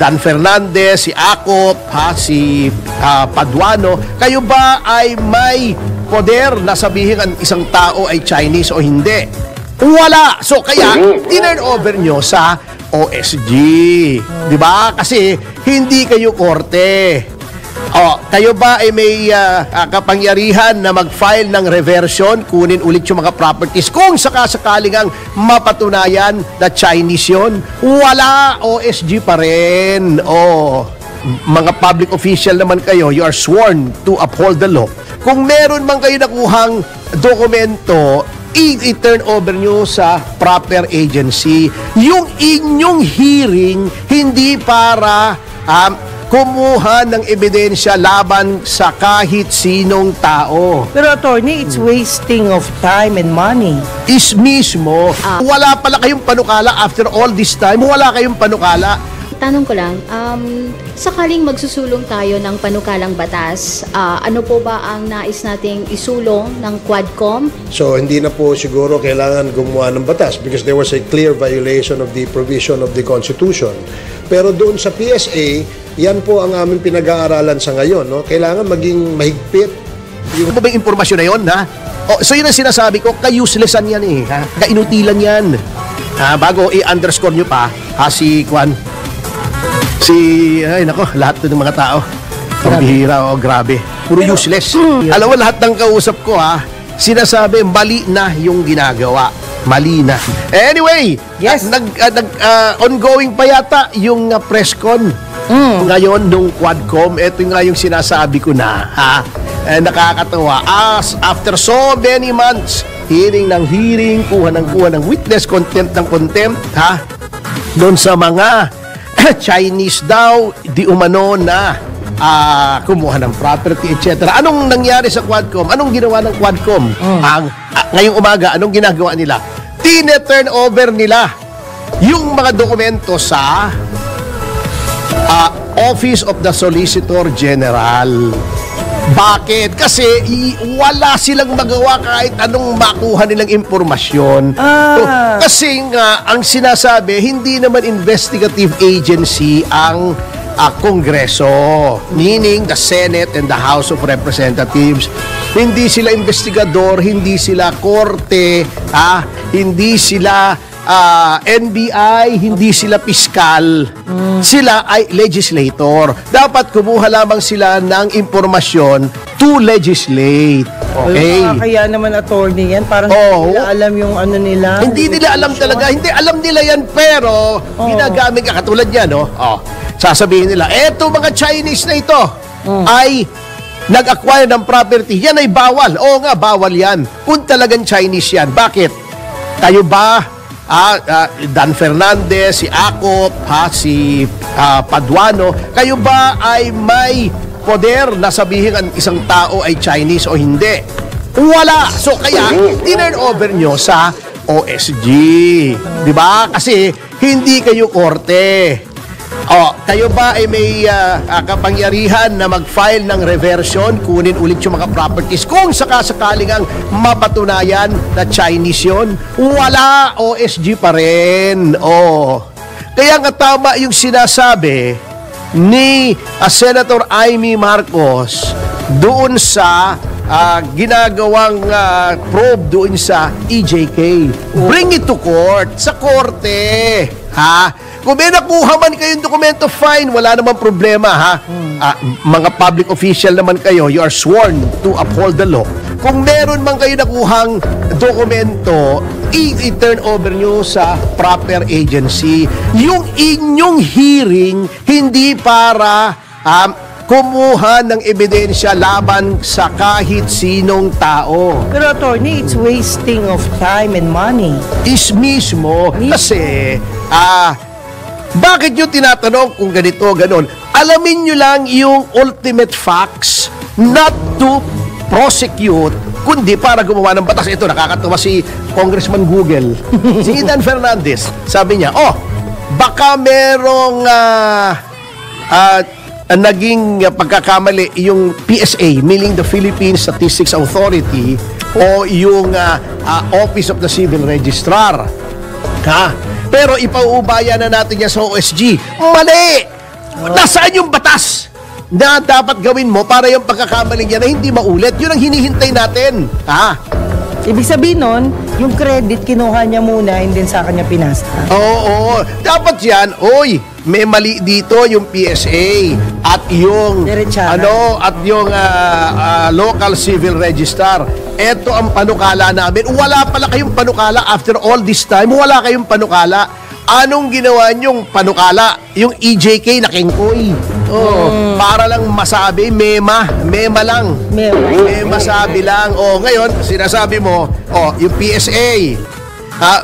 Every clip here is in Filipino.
Dan Fernandez, si Acop, si Paduano, kayo ba ay may poder na sabihin ang isang tao ay Chinese o hindi? Wala. So kaya tinurn over nyo sa OSG. Di ba? Kasi hindi kayo korte. Kayo ba ay may kapangyarihan na mag-file ng reversion, kunin ulit yung mga properties kung sakasakaling ang mapatunayan na Chinese yun? Wala, OSG pa rin. Mga public official naman kayo, you are sworn to uphold the law. Kung meron man kayo nakuhang dokumento, i-turn over nyo sa proper agency. Yung inyong hearing, hindi para kumuha ng ebidensya laban sa kahit sinong tao. Pero attorney, it's wasting of time and money. Is mismo, wala pala kayong panukala after all this time, wala kayong panukala. Tanong ko lang, sakaling magsusulong tayo ng panukalang batas, ano po ba ang nais nating isulong ng Quadcom? So hindi na po siguro kailangan gumawa ng batas because there was a clear violation of the provision of the Constitution. Pero doon sa PSA, yan po ang aming pinag-aaralan sa ngayon. No? Kailangan maging mahigpit. Ano ba yung informasyon na yun, ha? So yun ang sinasabi ko, ka-uselessan yan eh. Ha? Kainutilan yan. Bago i-underscore nyo pa, si Kwan, ay nako, lahat ng mga tao. Ang bihira, grabe. Puro useless. Alam mo, lahat ng kausap ko, sinasabi, mali na yung ginagawa. Mali na. Anyway, yes. Ongoing pa yata yung press con. Ngayon, nung Quadcom, ito nga yung sinasabi ko na, nakakatawa. After so many months, hearing ng hearing, kuha ng witness, contempt ng contempt, doon sa mga Chinese daw, di umano na kumuha ng property, etc. Anong nangyari sa Quadcom? Anong ginawa ng Quadcom? Ngayong umaga, anong ginagawa nila? Tine-turn over nila yung mga dokumento sa Office of the Solicitor General. Bakit? Kasi wala silang magawa kahit anong makuha nilang impormasyon. Kasi nga, ang sinasabi, hindi naman investigative agency ang Kongreso, meaning the Senate and the House of Representatives. Hindi sila investigador, hindi sila korte, hindi sila NBI, hindi sila piskal. Sila ay legislator. Dapat kumuha lamang sila ng impormasyon to legislate. Okay? Kaya naman attorney yan, parang hindi nila alam yung ano nila. Hindi nila alam talaga. Hindi alam nila yan, pero ginagamit ka. Katulad yan, sasabihin nila, eto mga Chinese na ito ay nag-acquire ng property. Yan ay bawal. Oo nga, bawal yan. Kung talagang Chinese yan. Bakit? Kayo ba, Dan Fernandez, si Acop, si Paduano, kayo ba ay may poder na sabihin ang isang tao ay Chinese o hindi? Wala. So kaya, tinurn over nyo sa OSG. Di ba? Kasi hindi kayo korte. Kayo ba ay may kapangyarihan na mag-file ng reversion, kunin ulit yung mga properties kung sakasakaling ang mapatunayan na Chinese yun? Wala, OSG pa rin. Kaya nga tama yung sinasabi ni Senator Amy Marcos doon sa ginagawang probe doon sa EJK. Bring it to court, sa korte. Kung may nakuha man kayong dokumento, fine, wala namang problema, mga public official naman kayo, you are sworn to uphold the law. Kung meron man kayo nakuhang dokumento, i-turn over nyo sa proper agency. Yung inyong hearing, hindi para kumuha ng ebidensya laban sa kahit sinong tao. Pero attorney, it's wasting of time and money. Is mismo, kasi bakit nyo tinatanong kung ganito, ganon? Alamin nyo lang yung ultimate facts, not to prosecute, kundi para gumawa ng batas. Ito, nakakatawa si Congressman Google, si Dan Fernandez. Sabi niya, baka merong naging pagkakamali yung PSA, meaning the Philippine Statistics Authority, o yung Office of the Civil Registrar. Pero ipauubaya na natin yan sa OSG. Mali! Nasaan yung batas na dapat gawin mo para yung pagkakamali niya na hindi maulit? Yun ang hinihintay natin. Ibig sabihin nun, yung credit kinuha niya muna and then sa kanya pinasa. Oo. Dapat yan, may mali dito yung PSA at yung Diretsara. at yung local civil register. Ito ang panukala namin. Wala pala kayong panukala after all this time. Wala kayong panukala. Anong ginawa niyong panukala? Yung EJK na kengkoy. Para lang masabi, mema lang. Mema sabi lang. Ngayon, sinasabi mo, yung PSA,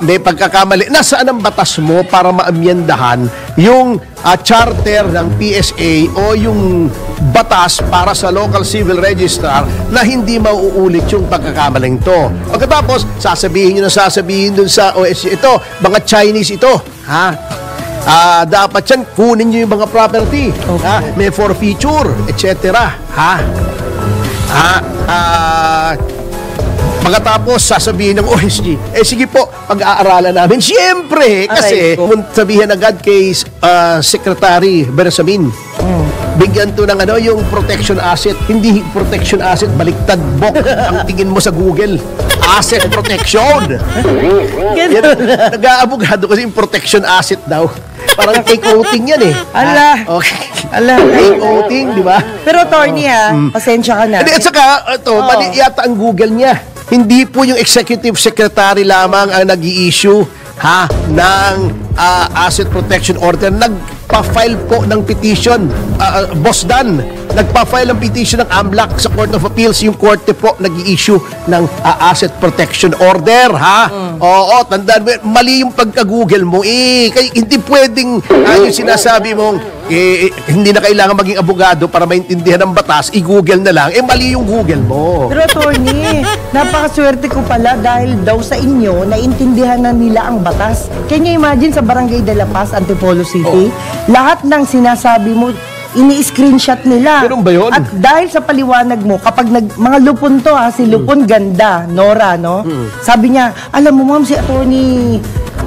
may pagkakamali. Nasaan ang batas mo para maamyendahan yung charter ng PSA o yung batas para sa local civil register na hindi mauulit yung pagkakamaling to? Pagkatapos, sasabihin dun sa OSC, ito, mga Chinese ito, dapat yan, kunin nyo yung mga property. May forfeiture, etc. Pagkatapos, sasabihin ng OSG, sige po, pag-aaralan namin. Siyempre, kasi kung sabihin agad kay Secretary Bersamin, bigyan to ng yung protection asset. Hindi protection asset, baliktad bok ang tingin mo sa Google. Asset protection. Yan, nag-aabogado kasi yung protection asset daw. Parang cake-coating yan Okay. Cake-coating, di ba? Pero attorney pasensya ka na. At saka, mali yata ang Google niya. Hindi po yung executive secretary lamang ang nag-i-issue ng asset protection order. Nagpa-file po ng petition, Boss Dan, nagpa-file ng petition ng AMLAC sa Court of Appeals. Yung korte po nag-i-issue ng asset protection order, Oo, tandaan mo, mali yung pagka-Google mo. Kaya hindi pwedeng yung sinasabi mong hindi na kailangan maging abogado para maintindihan ang batas, i-Google na lang. Mali yung Google mo. Pero attorney, napakaswerte ko pala dahil daw sa inyo, naintindihan na nila ang batas. Can you imagine sa Barangay de la Paz, Antipolo City, lahat ng sinasabi mo, ini-screenshot nila. Ganun ba yun? At dahil sa paliwanag mo, kapag mga lupon to si Lupon Ganda, Nora, no? Sabi niya, alam mo ma'am, si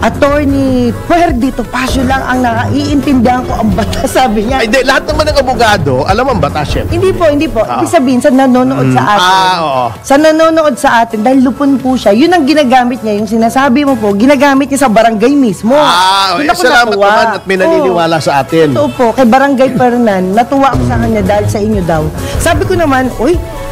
Attorney Puerdito Pasio lang ang naiintindihan ko ang batas, sabi niya. Hindi, lahat naman ng abogado, alam ang batas, syempre. Hindi po. Ibig sabihin, sa nanonood sa atin. Oo. Sa nanonood sa atin, dahil lupon po siya, yun ang ginagamit niya, yung sinasabi mo po, ginagamit niya sa barangay mismo. Doon ako salamat natuwa. naman at may naniniwala sa atin. Totoo po, kay Barangay Fernan, natuwa ako sa kanya dahil sa inyo daw. Sabi ko naman,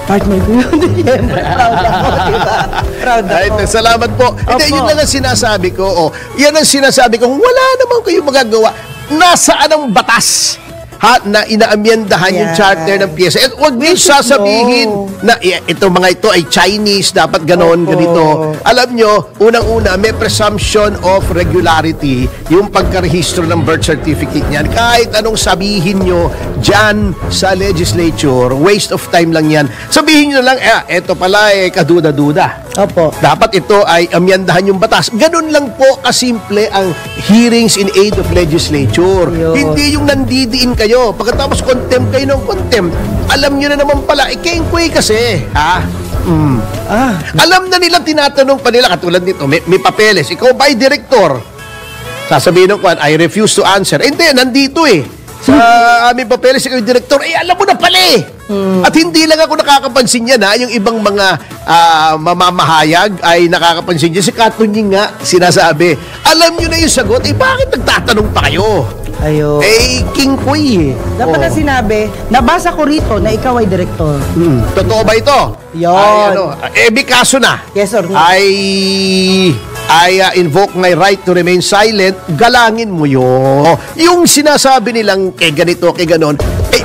partner ko yun. Siyempre, proud ako, diba? Proud ako. Salamat po. Hindi, yun lang ang sinasabi ko. Yan ang sinasabi ko. Wala naman kayong magagawa. Nasaan ang batas? Na inaamyendahan yung charter ng PSA. At huwag niyo sasabihin na ito mga ito ay Chinese, dapat ganon, ganito. Alam nyo, unang-una, may presumption of regularity yung pagkarehistro ng birth certificate niyan. Kahit anong sabihin nyo dyan sa legislature, waste of time lang yan. Sabihin nyo lang, ito pala kaduda-duda. Opo. Dapat ito ay amyendahan yung batas. Ganun lang po kasimple ang hearings in aid of legislature. Hindi yung nandidiin kayo. Pagkatapos contempt kayo ng contempt, alam nyo na naman pala, kengkoy kasi. Alam na nila, tinatanong pa nila, katulad nito, may papeles. Ikaw ba ay direktor? Sasabihin ng kwan, I refuse to answer. Hindi, nandito sa aming papeles, ikaw yung direktor, alam mo na pala At hindi lang ako nakakapansin yan yung ibang mga mamamahayag ay nakakapansin yan. Si Katunying nga sinasabi, alam nyo na yung sagot, bakit nagtatanong pa kayo? Ayo. King Kuy. Dapat na sinabi, nabasa ko rito na ikaw ay direktor. Totoo ba ito? Yon. Bikaso na. Yes or no? I invoke my right to remain silent. Galangin mo yun. Yung sinasabi nilang ganito, ganon,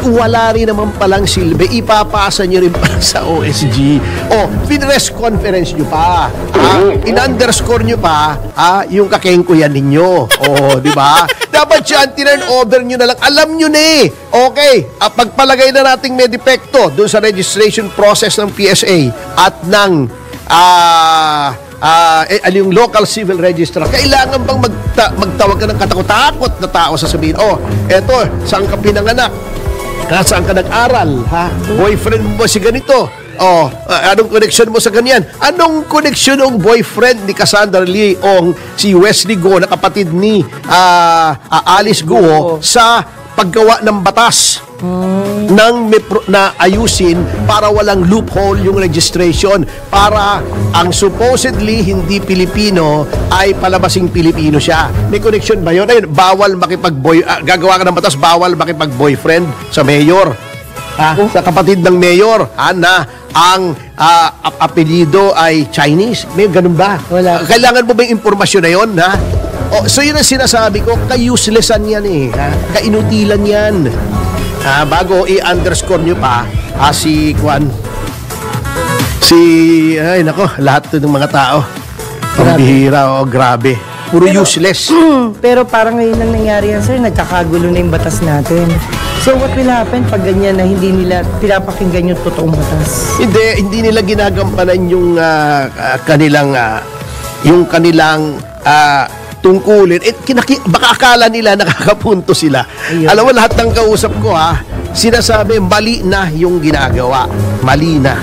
wala rin naman palang silbi. Ipapasa nyo rin pala sa OSG. Pinress conference nyo pa. In-underscore nyo pa yung kakengkuyan ninyo. Di ba? Dapat yan, tinurn over nyo na lang. Alam nyo na Okay, pagpalagay na nating may depekto doon sa registration process ng PSA at ng yung local civil registrar, kailangan bang magtawag ka ng katakot-takot na tao sasabihin, eto, saan ka pinanganak? Saan ka nag-aral? Boyfriend mo si ganito? Anong connection mo sa ganyan? Anong connection ng boyfriend ni Cassandra Leong, si Wesley Go, na kapatid ni Alice Go, sa paggawa ng batas na ayusin para walang loophole yung registration, para ang supposedly hindi Pilipino ay palabasing Pilipino siya. May connection ba yun? Ayun, bawal gagawa ka ng batas, bawal makipag-boyfriend sa mayor. Sa kapatid ng mayor, na ang apelyido ay Chinese. May ganun ba? Wala. Kailangan mo ba yung impormasyon na yun, ha? So yun ang sinasabi ko, ka-uselessan yan eh. Kainutilan yan. Bago i-underscore nyo pa, ay nako, lahat ng mga tao. Ang bihira, grabe. Puro useless. Pero parang ngayon lang nangyari yan, sir. Nagkakagulo na yung batas natin. So what will happen pag ganyan na hindi nila pinapakinggan yung totoong batas? Hindi nila ginagampanan yung kanilang tungkulin. Baka akala nila nakakapunto sila. Ayun. Alam mo, lahat ng kausap ko sinasabi mali na yung ginagawa. Mali na.